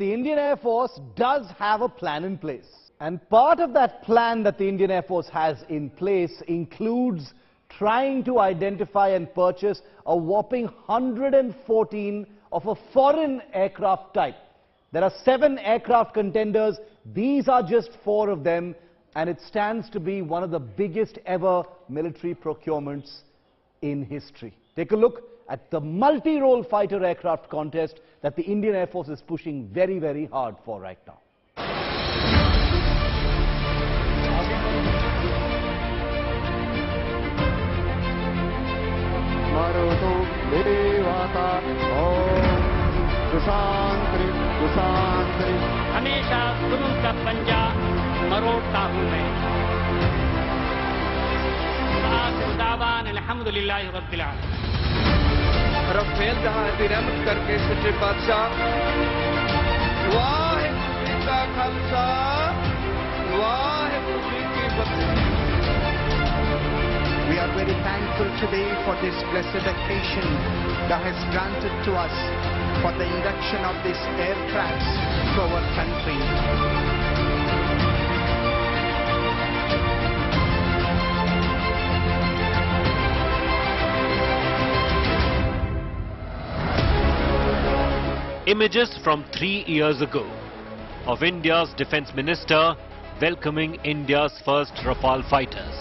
the Indian Air Force does have a plan in place. And part of that plan that the Indian Air Force has in place includes trying to identify and purchase a whopping 114 of a foreign aircraft type. There are 7 aircraft contenders. These are just 4 of them, and it stands to be one of the biggest ever military procurements in history. Take a look at the multi-role fighter aircraft contest that the Indian Air Force is pushing very, very hard for right now. हमेशा जुल्म का पंजा मरोड़ता हूँ मैं। आखिर दावान अल्हम्दुलिल्लाहि रब्बिल आलमीन। Rafale जहां की रहमत करके सच्चे बादशाह वाहिगुरू का खालसा वाहिगुरू की फतेह। We are very thankful today for this blessed occasion that has granted to us for the induction of these aircrafts to our country. Images from 3 years ago of India's Defence Minister welcoming India's first Rafale fighters.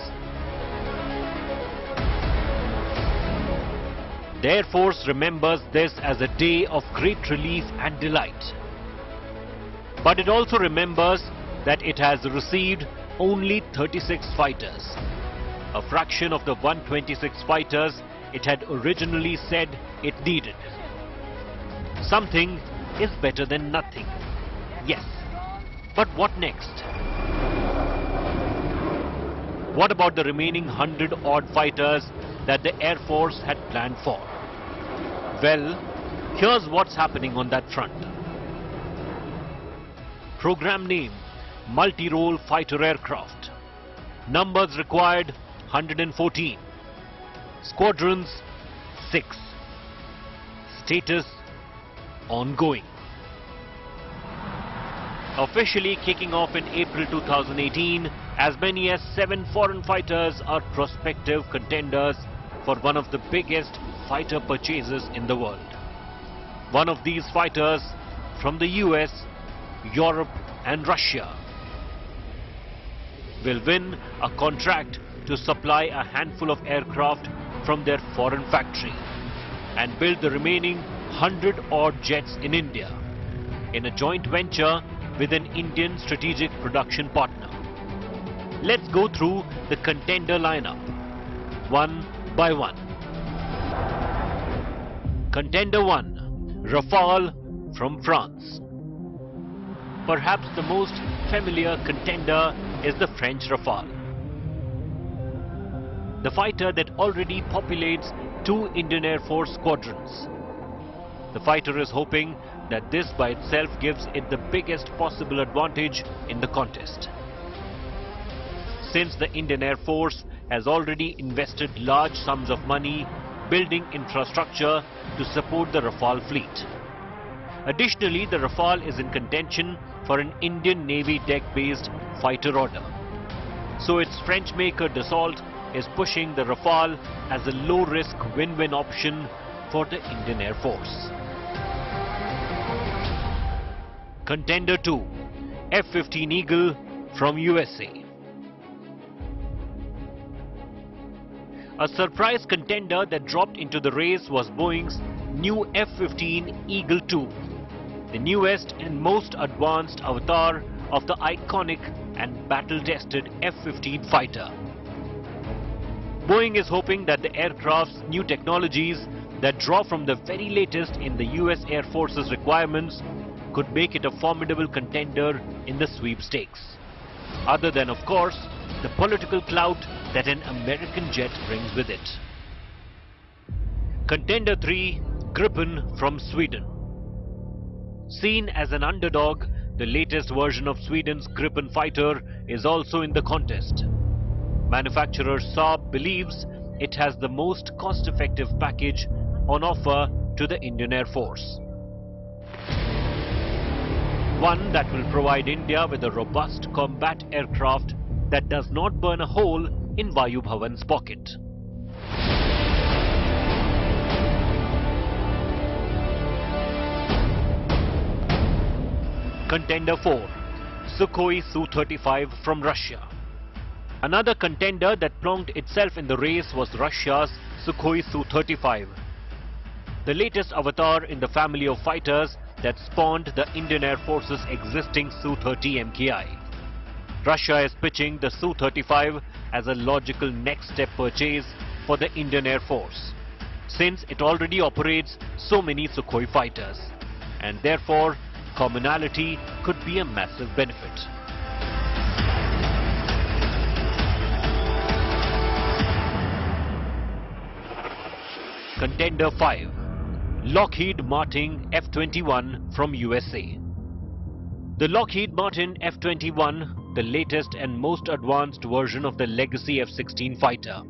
The Air Force remembers this as a day of great relief and delight. But it also remembers that it has received only 36 fighters, a fraction of the 126 fighters it had originally said it needed. Something is better than nothing. Yes, but what next? What about the remaining 100-odd fighters that the Air Force had planned for? Well, here's what's happening on that front. Program name: multi-role fighter aircraft. Numbers required: 114. Squadrons: 6. Status: ongoing. Officially kicking off in April 2018, as many as 7 foreign fighters are prospective contenders for one of the biggest fighter purchases in the world. One of these fighters from the US, Europe and Russia will win a contract to supply a handful of aircraft from their foreign factory and build the remaining 100-odd jets in India in a joint venture with an Indian strategic production partner. Let's go through the contender lineup, one by one. Contender 1, Rafale from France. Perhaps the most familiar contender is the French Rafale, the fighter that already populates 2 Indian Air Force squadrons. The fighter is hoping that this by itself gives it the biggest possible advantage in the contest, since the Indian Air Force has already invested large sums of money building infrastructure to support the Rafale fleet. Additionally, the Rafale is in contention for an Indian Navy deck-based fighter order, so its French maker Dassault is pushing the Rafale as a low-risk win-win option for the Indian Air Force. Contender 2, F-15 Eagle from USA. A surprise contender that dropped into the race was Boeing's new F-15 Eagle II, the newest and most advanced avatar of the iconic and battle-tested F-15 fighter. Boeing is hoping that the aircraft's new technologies that draw from the very latest in the US Air Force's requirements could make it a formidable contender in the sweepstakes. Other than, of course, the political clout that an American jet brings with it. Contender 3, Gripen from Sweden. Seen as an underdog, the latest version of Sweden's Gripen fighter is also in the contest. Manufacturer Saab believes it has the most cost-effective package on offer to the Indian Air Force. one that will provide India with a robust combat aircraft that does not burn a hole in Vayu Bhavan's pocket. Contender 4, Sukhoi Su-35 from Russia. Another contender that plonked itself in the race was Russia's Sukhoi Su-35, the latest avatar in the family of fighters that spawned the Indian Air Force's existing Su-30 MKI. Russia is pitching the Su-35 as a logical next step purchase for the Indian Air Force, since it already operates so many Sukhoi fighters, and therefore commonality could be a massive benefit. Contender 5, Lockheed Martin F-21 from USA. The Lockheed Martin F-21, the latest and most advanced version of the legacy F-16 fighter,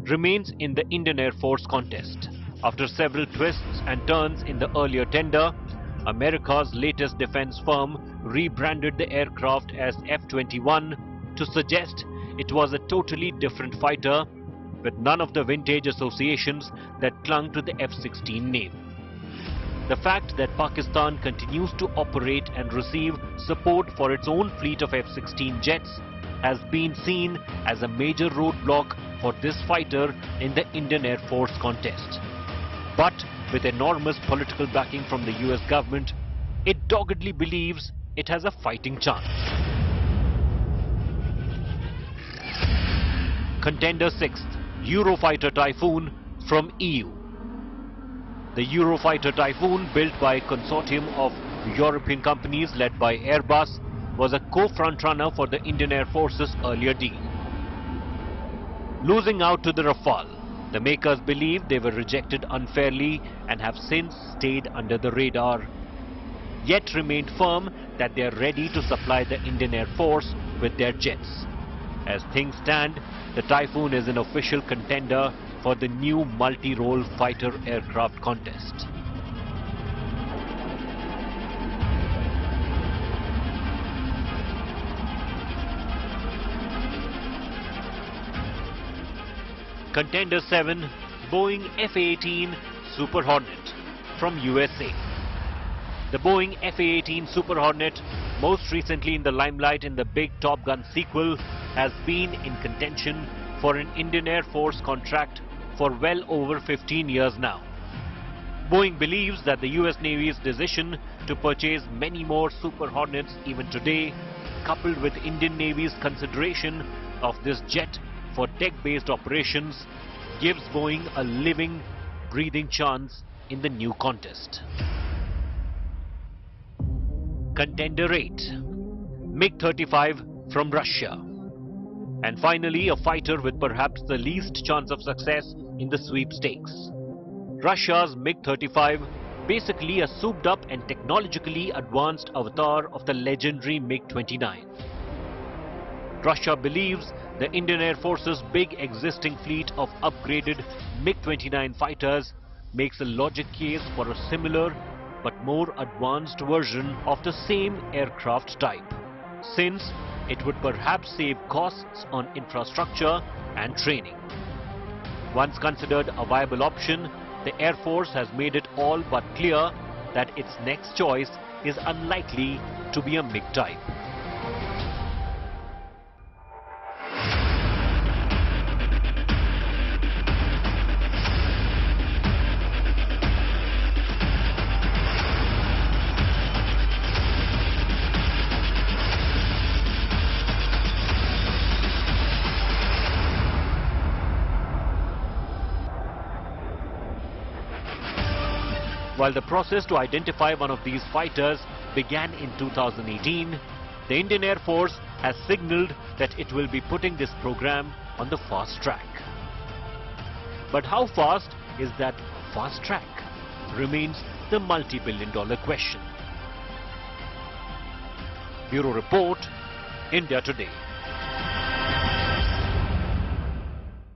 remains in the Indian Air Force contest. After several twists and turns in the earlier tender, America's latest defense firm rebranded the aircraft as F-21 to suggest it was a totally different fighter with none of the vintage associations that clung to the F-16 name. The fact that Pakistan continues to operate and receive support for its own fleet of F-16 jets has been seen as a major roadblock for this fighter in the Indian Air Force contest. But with enormous political backing from the US government, it doggedly believes it has a fighting chance. Contender 6th, Eurofighter Typhoon from EU. The Eurofighter Typhoon, built by a consortium of European companies led by Airbus, was a co-frontrunner for the Indian Air Force's earlier deal. Losing out to the Rafale, the makers believe they were rejected unfairly and have since stayed under the radar, yet remained firm that they are ready to supply the Indian Air Force with their jets. As things stand, the Typhoon is an official contender for the new multi-role fighter aircraft contest. Contender 7, Boeing F-A-18 Super Hornet from USA. The Boeing F-A-18 Super Hornet, most recently in the limelight in the big Top Gun sequel, has been in contention for an Indian Air Force contract for well over 15 years now. Boeing believes that the US Navy's decision to purchase many more Super Hornets even today, coupled with Indian Navy's consideration of this jet for tech-based operations, gives Boeing a living, breathing chance in the new contest. Contender 8, MiG-35 from Russia. And finally, a fighter with perhaps the least chance of success in the sweepstakes. Russia's MiG-35, basically a souped-up and technologically advanced avatar of the legendary MiG-29. Russia believes the Indian Air Force's big existing fleet of upgraded MiG-29 fighters makes a logic case for a similar but more advanced version of the same aircraft type, since it would perhaps save costs on infrastructure and training. Once considered a viable option, the Air Force has made it all but clear that its next choice is unlikely to be a MiG type. While the process to identify one of these fighters began in 2018, the Indian Air Force has signaled that it will be putting this program on the fast track. But how fast is that fast track remains the multi-billion-dollar question. Bureau Report, India Today.